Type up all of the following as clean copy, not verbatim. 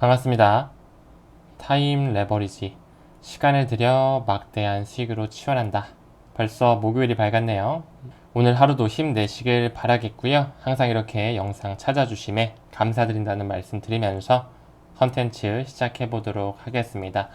반갑습니다. 타임 레버리지. 시간을 들여 막대한 수익으로 치환한다. 벌써 목요일이 밝았네요. 오늘 하루도 힘내시길 바라겠고요. 항상 이렇게 영상 찾아주심에 감사드린다는 말씀 드리면서 컨텐츠 시작해 보도록 하겠습니다.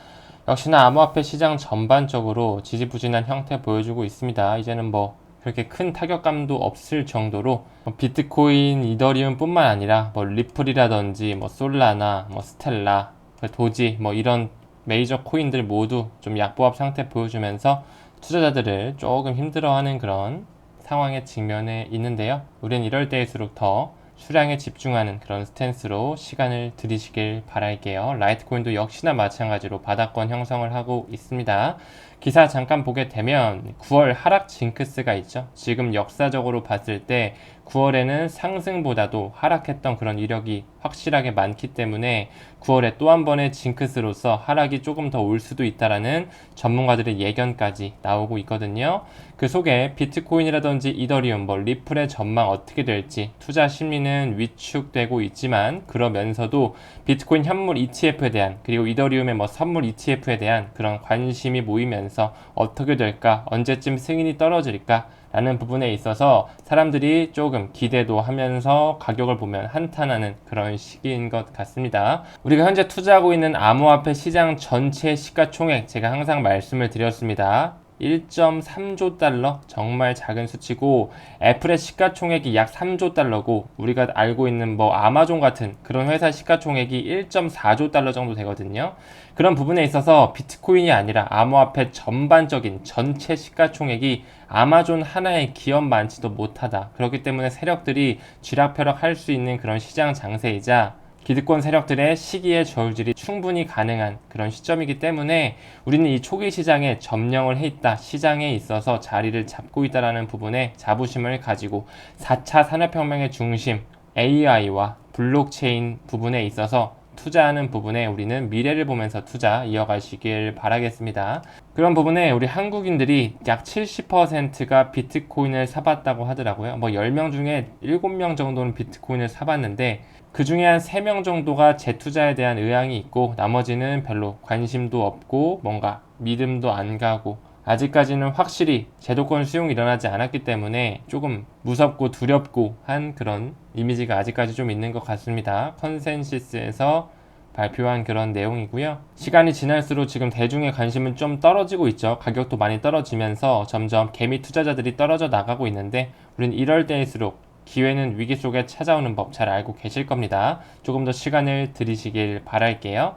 역시나 암호화폐 시장 전반적으로 지지부진한 형태 보여주고 있습니다. 이제는 그렇게 큰 타격감도 없을 정도로 비트코인, 이더리움 뿐만 아니라 리플이라든지 솔라나 스텔라, 도지 이런 메이저 코인들 모두 좀 약보합 상태 보여주면서 투자자들을 조금 힘들어하는 그런 상황에 직면해 있는데요. 우린 이럴 때일수록 더 수량에 집중하는 그런 스탠스로 시간을 들이시길 바랄게요. 라이트코인도 역시나 마찬가지로 바닥권 형성을 하고 있습니다. 기사 잠깐 보게 되면 9월 하락 징크스가 있죠. 지금 역사적으로 봤을 때 9월에는 상승보다도 하락했던 그런 이력이 확실하게 많기 때문에 9월에 또 한 번의 징크스로서 하락이 조금 더 올 수도 있다라는 전문가들의 예견까지 나오고 있거든요. 그 속에 비트코인이라든지 이더리움, 리플의 전망 어떻게 될지 투자 심리는 위축되고 있지만 그러면서도 비트코인 현물 ETF에 대한 그리고 이더리움의 선물 ETF에 대한 그런 관심이 모이면서 어떻게 될까, 언제쯤 승인이 떨어질까 라는 부분에 있어서 사람들이 조금 기대도 하면서 가격을 보면 한탄하는 그런 시기인 것 같습니다. 우리가 현재 투자하고 있는 암호화폐 시장 전체 시가총액 제가 항상 말씀을 드렸습니다. 1.3조 달러, 정말 작은 수치고 애플의 시가총액이 약 3조 달러고 우리가 알고 있는 아마존 같은 그런 회사 시가총액이 1.4조 달러 정도 되거든요. 그런 부분에 있어서 비트코인이 아니라 암호화폐 전반적인 전체 시가총액이 아마존 하나의 기업 많지도 못하다. 그렇기 때문에 세력들이 쥐락펴락 할 수 있는 그런 시장 장세이자 기득권 세력들의 시기의 저울질이 충분히 가능한 그런 시점이기 때문에 우리는 이 초기 시장에 점령을 해 있다, 시장에 있어서 자리를 잡고 있다는 부분에 자부심을 가지고 4차 산업혁명의 중심 AI와 블록체인 부분에 있어서 투자하는 부분에 우리는 미래를 보면서 투자 이어가시길 바라겠습니다. 그런 부분에 우리 한국인들이 약 70%가 비트코인을 사봤다고 하더라고요. 10명 중에 7명 정도는 비트코인을 사봤는데 그 중에 한 3명 정도가 재투자에 대한 의향이 있고 나머지는 별로 관심도 없고 뭔가 믿음도 안 가고 아직까지는 확실히 제도권 수용이 일어나지 않았기 때문에 조금 무섭고 두렵고 한 그런 이미지가 아직까지 좀 있는 것 같습니다. 컨센시스에서 발표한 그런 내용이고요. 시간이 지날수록 지금 대중의 관심은 좀 떨어지고 있죠. 가격도 많이 떨어지면서 점점 개미 투자자들이 떨어져 나가고 있는데 우린 이럴 때일수록 기회는 위기 속에 찾아오는 법 잘 알고 계실 겁니다. 조금 더 시간을 들이시길 바랄게요.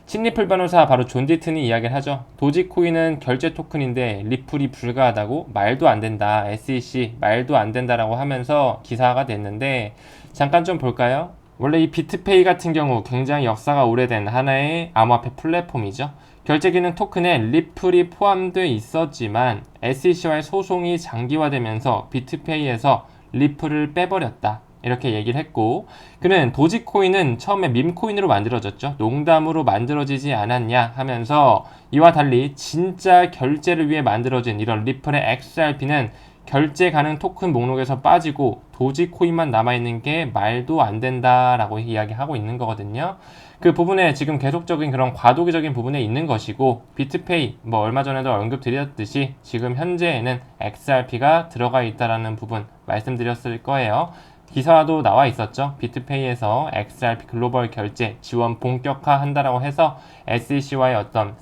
신리플 변호사 바로 존 디튼이 이야기를 하죠. 도지코인은 결제 토큰인데 리플이 불가하다고 말도 안 된다. SEC 말도 안 된다라고 하면서 기사가 됐는데 잠깐 좀 볼까요? 원래 이 비트페이 같은 경우 굉장히 역사가 오래된 하나의 암호화폐 플랫폼이죠. 결제 기능 토큰에 리플이 포함되어 있었지만 SEC와의 소송이 장기화되면서 비트페이에서 리플을 빼버렸다. 이렇게 얘기를 했고 그는 도지코인은 처음에 밈코인으로 만들어졌죠. 농담으로 만들어지지 않았냐 하면서 이와 달리 진짜 결제를 위해 만들어진 이런 리플의 XRP는 결제 가능 토큰 목록에서 빠지고 도지코인만 남아있는 게 말도 안 된다라고 이야기하고 있는 거거든요. 그 부분에 지금 계속적인 그런 과도기적인 부분에 있는 것이고 비트페이 얼마 전에도 언급드렸듯이 지금 현재에는 XRP가 들어가 있다라는 부분 말씀드렸을 거예요. 기사도 나와 있었죠. 비트페이에서 XRP 글로벌 결제 지원 본격화한다라고 해서 SEC와의 어떤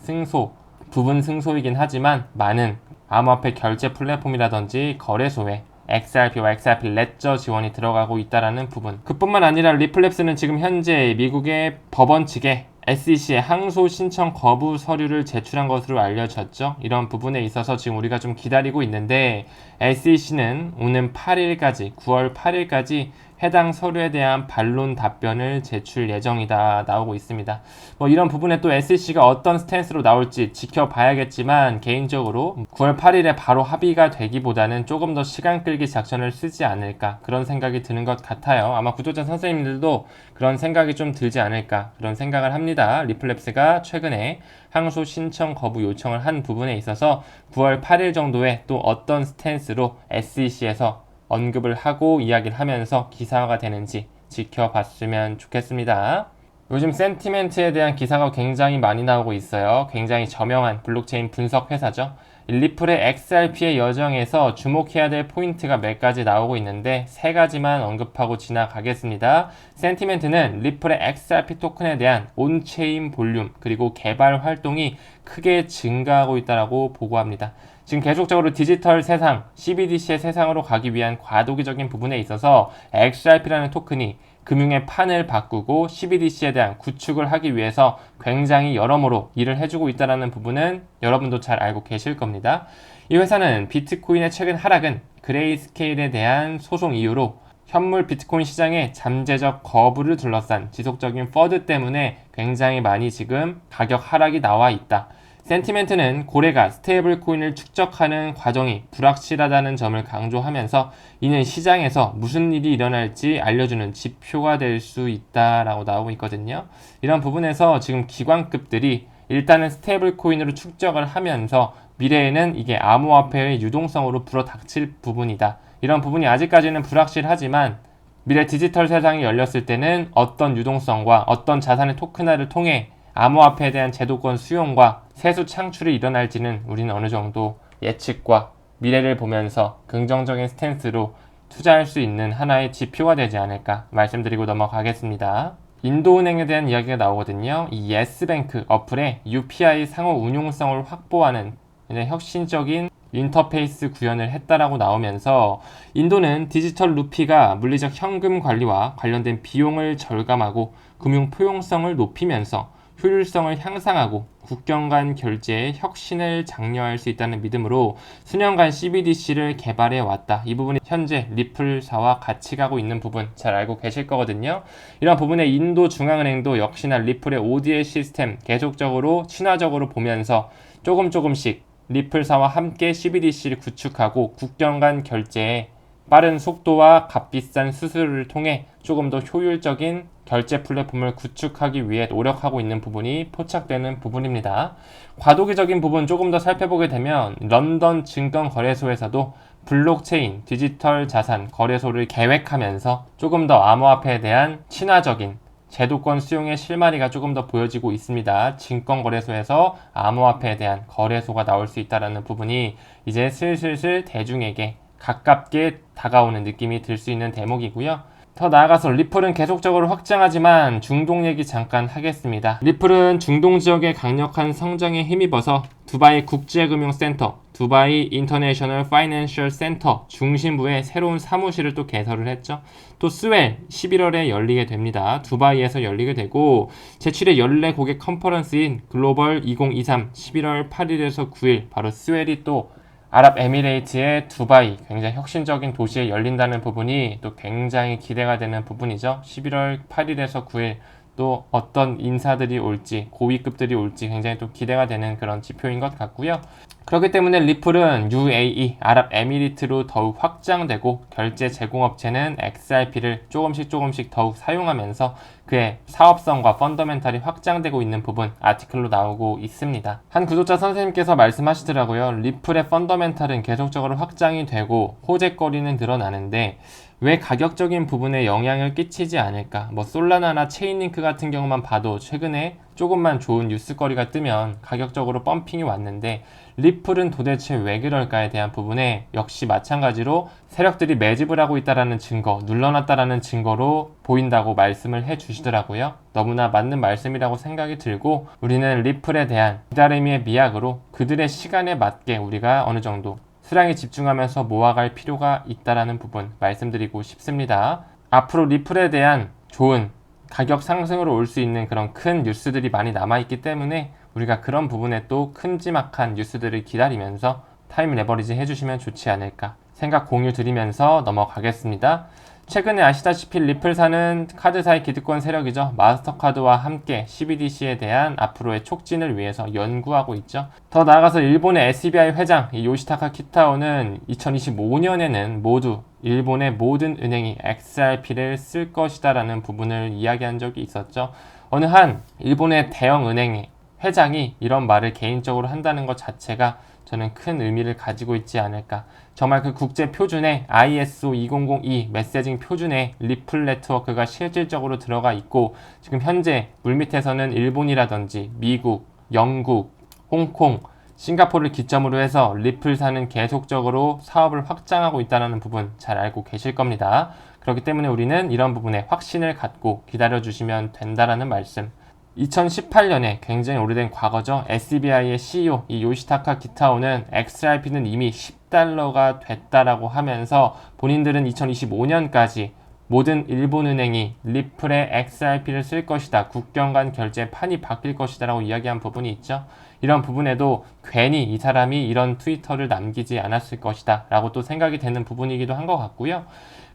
부분 승소이긴 하지만 많은 암호화폐 결제 플랫폼이라든지 거래소에 XRP와 XRP 레저 지원이 들어가고 있다라는 부분. 그뿐만 아니라 리플랩스는 지금 현재 미국의 법원 측에 SEC의 항소 신청 거부 서류를 제출한 것으로 알려졌죠. 이런 부분에 있어서 지금 우리가 좀 기다리고 있는데 SEC는 오는 8일까지 9월 8일까지 해당 서류에 대한 반론 답변을 제출 예정이다 나오고 있습니다. 이런 부분에 또 SEC가 어떤 스탠스로 나올지 지켜봐야겠지만 개인적으로 9월 8일에 바로 합의가 되기보다는 조금 더 시간 끌기 작전을 쓰지 않을까 그런 생각이 드는 것 같아요. 아마 구독자 선생님들도 그런 생각이 좀 들지 않을까 그런 생각을 합니다. 리플랩스가 최근에 항소 신청 거부 요청을 한 부분에 있어서 9월 8일 정도에 또 어떤 스탠스로 SEC에서 언급을 하고 이야기를 하면서 기사화가 되는지 지켜봤으면 좋겠습니다. 요즘 센티멘트에 대한 기사가 굉장히 많이 나오고 있어요. 굉장히 저명한 블록체인 분석 회사죠. 리플의 XRP의 여정에서 주목해야 될 포인트가 몇 가지 나오고 있는데 세 가지만 언급하고 지나가겠습니다. 센티멘트는 리플의 XRP 토큰에 대한 온체인 볼륨 그리고 개발 활동이 크게 증가하고 있다고 보고합니다. 지금 계속적으로 디지털 세상, CBDC의 세상으로 가기 위한 과도기적인 부분에 있어서 XRP라는 토큰이 금융의 판을 바꾸고 CBDC에 대한 구축을 하기 위해서 굉장히 여러모로 일을 해주고 있다는 부분은 여러분도 잘 알고 계실 겁니다. 이 회사는 비트코인의 최근 하락은 그레이스케일에 대한 소송 이유로 현물 비트코인 시장의 잠재적 거부를 둘러싼 지속적인 퍼드 때문에 굉장히 많이 지금 가격 하락이 나와 있다. 센티멘트는 고래가 스테이블 코인을 축적하는 과정이 불확실하다는 점을 강조하면서 이는 시장에서 무슨 일이 일어날지 알려주는 지표가 될 수 있다라고 나오고 있거든요. 이런 부분에서 지금 기관급들이 일단은 스테이블 코인으로 축적을 하면서 미래에는 이게 암호화폐의 유동성으로 불어닥칠 부분이다. 이런 부분이 아직까지는 불확실하지만 미래 디지털 세상이 열렸을 때는 어떤 유동성과 어떤 자산의 토큰화를 통해 암호화폐에 대한 제도권 수용과 세수 창출이 일어날지는 우리는 어느 정도 예측과 미래를 보면서 긍정적인 스탠스로 투자할 수 있는 하나의 지표가 되지 않을까 말씀드리고 넘어가겠습니다. 인도은행에 대한 이야기가 나오거든요. 이 예스뱅크 어플의 UPI 상호 운용성을 확보하는 혁신적인 인터페이스 구현을 했다라고 나오면서 인도는 디지털 루피가 물리적 현금 관리와 관련된 비용을 절감하고 금융 포용성을 높이면서 효율성을 향상하고 국경 간 결제에 혁신을 장려할 수 있다는 믿음으로 수년간 CBDC를 개발해 왔다. 이 부분이 현재 리플사와 같이 가고 있는 부분 잘 알고 계실 거거든요. 이런 부분에 인도 중앙은행도 역시나 리플의 ODL 시스템 계속적으로 친화적으로 보면서 조금씩 리플사와 함께 CBDC를 구축하고 국경 간 결제에 빠른 속도와 값비싼 수수료를 통해 조금 더 효율적인 결제 플랫폼을 구축하기 위해 노력하고 있는 부분이 포착되는 부분입니다. 과도기적인 부분 조금 더 살펴보게 되면 런던 증권거래소에서도 블록체인 디지털 자산 거래소를 계획하면서 조금 더 암호화폐에 대한 친화적인 제도권 수용의 실마리가 조금 더 보여지고 있습니다. 증권거래소에서 암호화폐에 대한 거래소가 나올 수 있다는 부분이 이제 슬슬 대중에게 가깝게 다가오는 느낌이 들 수 있는 대목이고요. 더 나아가서 리플은 계속적으로 확장하지만 중동 얘기 잠깐 하겠습니다. 리플은 중동 지역의 강력한 성장에 힘입어서 두바이 국제금융센터, 두바이 인터내셔널 파이낸셜 센터 중심부에 새로운 사무실을 또 개설을 했죠. 또 스웰 11월에 열리게 됩니다. 두바이에서 열리게 되고 제7회 연례 고객 컨퍼런스인 글로벌 2023 11월 8일에서 9일 바로 스웰이 또 아랍에미레이트의 두바이 굉장히 혁신적인 도시에 열린다는 부분이 또 굉장히 기대가 되는 부분이죠. 11월 8일에서 9일 또 어떤 인사들이 올지 고위급들이 올지 굉장히 또 기대가 되는 그런 지표인 것 같고요. 그렇기 때문에 리플은 UAE 아랍에미리트로 더욱 확장되고 결제 제공업체는 XRP를 조금씩 더욱 사용하면서 그의 사업성과 펀더멘탈이 확장되고 있는 부분 아티클로 나오고 있습니다. 한 구독자 선생님께서 말씀하시더라고요. 리플의 펀더멘탈은 계속적으로 확장이 되고 호재거리는 늘어나는데 왜 가격적인 부분에 영향을 끼치지 않을까? 솔라나나 체인링크 같은 경우만 봐도 최근에 조금만 좋은 뉴스거리가 뜨면 가격적으로 펌핑이 왔는데 리플은 도대체 왜 그럴까에 대한 부분에 역시 마찬가지로 세력들이 매집을 하고 있다는 증거, 눌러놨다는 증거로 보인다고 말씀을 해주시더라고요. 너무나 맞는 말씀이라고 생각이 들고 우리는 리플에 대한 기다림의 미학으로 그들의 시간에 맞게 우리가 어느 정도 수량에 집중하면서 모아갈 필요가 있다는 부분 말씀드리고 싶습니다. 앞으로 리플에 대한 좋은 가격 상승으로 올 수 있는 그런 큰 뉴스들이 많이 남아있기 때문에 우리가 그런 부분에 또 큼지막한 뉴스들을 기다리면서 타임 레버리지 해주시면 좋지 않을까 생각 공유 드리면서 넘어가겠습니다. 최근에 아시다시피 리플사는 카드사의 기득권 세력이죠. 마스터카드와 함께 CBDC에 대한 앞으로의 촉진을 위해서 연구하고 있죠. 더 나아가서 일본의 SBI 회장 요시타카 키타오는 2025년에는 모두 일본의 모든 은행이 XRP를 쓸 것이다 라는 부분을 이야기한 적이 있었죠. 어느 한 일본의 대형 은행의 회장이 이런 말을 개인적으로 한다는 것 자체가 저는 큰 의미를 가지고 있지 않을까. 정말 그 국제 표준에 ISO 2002 메시징 표준에 리플 네트워크가 실질적으로 들어가 있고 지금 현재 물밑에서는 일본이라든지 미국, 영국, 홍콩, 싱가포르를 기점으로 해서 리플사는 계속적으로 사업을 확장하고 있다는 부분 잘 알고 계실 겁니다. 그렇기 때문에 우리는 이런 부분에 확신을 갖고 기다려주시면 된다라는 말씀. 2018년에 굉장히 오래된 과거죠. SBI의 CEO 이 요시타카 기타오는 XRP는 이미 $10가 됐다라고 하면서 본인들은 2025년까지 모든 일본은행이 리플의 XRP를 쓸 것이다. 국경 간 결제 판이 바뀔 것이다 라고 이야기한 부분이 있죠. 이런 부분에도 괜히 이 사람이 이런 트위터를 남기지 않았을 것이다 라고 또 생각이 되는 부분이기도 한 것 같고요.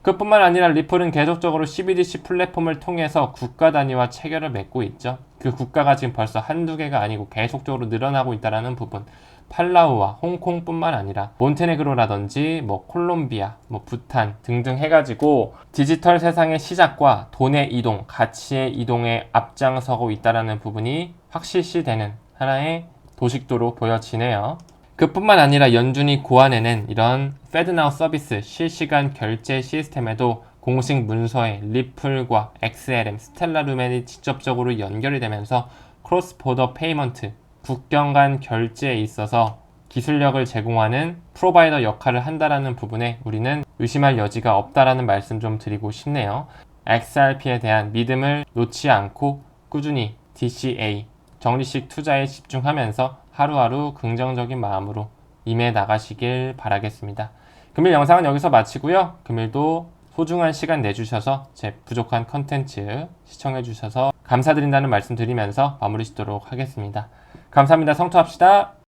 그뿐만 아니라 리플은 계속적으로 CBDC 플랫폼을 통해서 국가 단위와 체결을 맺고 있죠. 그 국가가 지금 벌써 한두 개가 아니고 계속적으로 늘어나고 있다는 부분. 팔라우와 홍콩뿐만 아니라 몬테네그로라든지 콜롬비아, 부탄 등등 해가지고 디지털 세상의 시작과 돈의 이동, 가치의 이동에 앞장서고 있다는 부분이 확실시되는 하나의 도식도로 보여지네요. 그뿐만 아니라 연준이 고안해낸 이런 FedNow 서비스 실시간 결제 시스템에도 공식 문서에 리플과 XLM, 스텔라루멘이 직접적으로 연결이 되면서 크로스 보더 페이먼트, 국경 간 결제에 있어서 기술력을 제공하는 프로바이더 역할을 한다라는 부분에 우리는 의심할 여지가 없다라는 말씀 좀 드리고 싶네요. XRP에 대한 믿음을 놓지 않고 꾸준히 DCA, 적립식 투자에 집중하면서 하루하루 긍정적인 마음으로 임해 나가시길 바라겠습니다. 금일 영상은 여기서 마치고요. 금일도 소중한 시간 내주셔서 제 부족한 컨텐츠 시청해주셔서 감사드린다는 말씀 드리면서 마무리 짓도록 하겠습니다. 감사합니다. 성투합시다.